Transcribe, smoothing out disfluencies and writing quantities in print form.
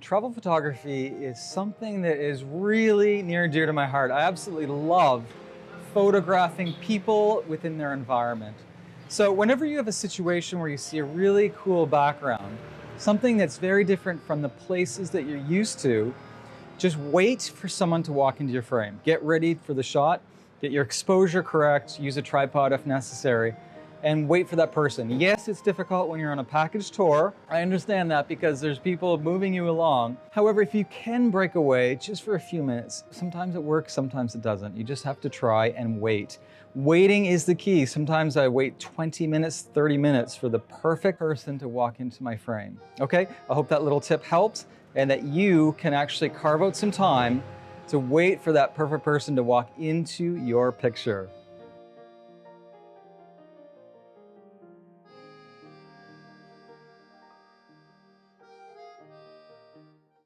Travel photography is something that is really near and dear to my heart. I absolutely love photographing people within their environment. So whenever you have a situation where you see a really cool background, something that's very different from the places that you're used to, just wait for someone to walk into your frame. Get ready for the shot, get your exposure correct, use a tripod if necessary, and wait for that person. Yes, it's difficult when you're on a package tour. I understand that because there's people moving you along. However, if you can break away just for a few minutes, sometimes it works, sometimes it doesn't. You just have to try and wait. Waiting is the key. Sometimes I wait 20 minutes, 30 minutes for the perfect person to walk into my frame. Okay, I hope that little tip helps and that you can actually carve out some time to wait for that perfect person to walk into your picture.